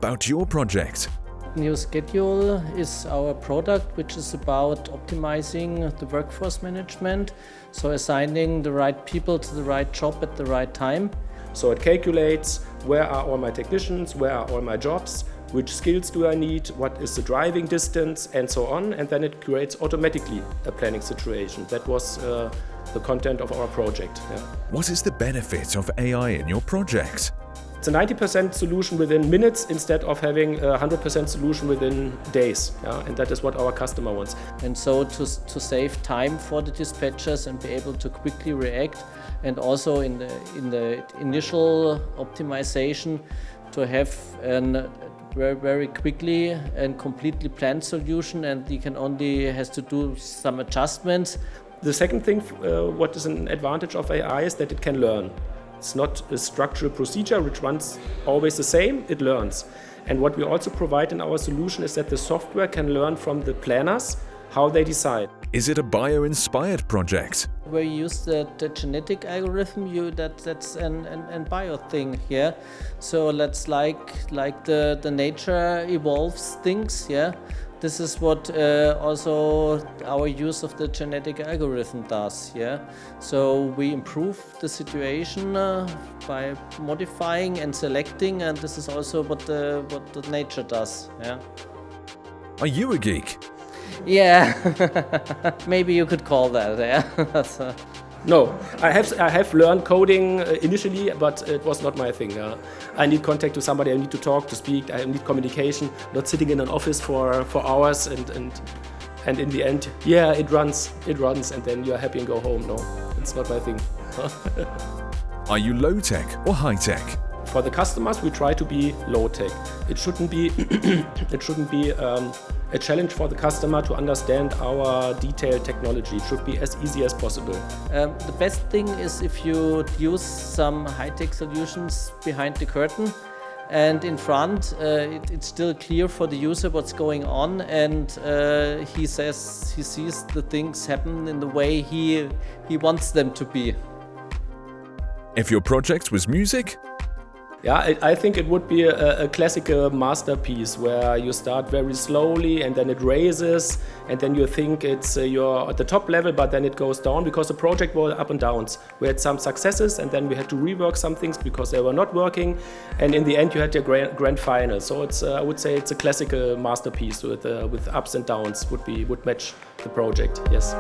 about your project. NeoSchedule is our product which is about optimizing the workforce management, so assigning the right people to the right job at the right time. So it calculates where are all my technicians, where are all my jobs, which skills do I need, what is the driving distance, and so on, and then it creates automatically a planning situation. That was the content of our project. Yeah. What is the benefit of AI in your project? It's a 90% solution within minutes instead of having a 100% solution within days, yeah? And that is what our customer wants. And so to save time for the dispatchers and be able to quickly react, and also in the initial optimization to have a very quickly and completely planned solution, and you can only has to do some adjustments. The second thing, what is an advantage of AI is that it can learn. It's not a structural procedure which runs always the same, it learns. And what we also provide in our solution is that the software can learn from the planners how they decide. Is it a bio-inspired project? Where you use the genetic algorithm, that's an bio thing, yeah. So that's like the nature evolves things, yeah. This is what also our use of the genetic algorithm does, yeah. So we improve the situation by modifying and selecting, and this is also what the nature does, yeah. Are you a geek? Yeah, maybe you could call that, yeah. No, I have learned coding initially, but it was not my thing. I need contact to somebody, I need to talk, to speak, I need communication, not sitting in an office for hours and in the end, yeah, it runs, and then you're happy and go home. No, it's not my thing. Are you low-tech or high-tech? For the customers, we try to be low-tech. It shouldn't be a challenge for the customer to understand our detailed technology. It should be as easy as possible. The best thing is if you use some high-tech solutions behind the curtain, and in front it's still clear for the user what's going on, and he says he sees the things happen in the way he wants them to be. If your project was music? Yeah, I think it would be a classical masterpiece where you start very slowly and then it raises, and then you think you're at the top level, but then it goes down because the project was up and downs. We had some successes and then we had to rework some things because they were not working, and in the end you had your grand final. So I would say it's a classical masterpiece with ups and downs would match the project. Yes.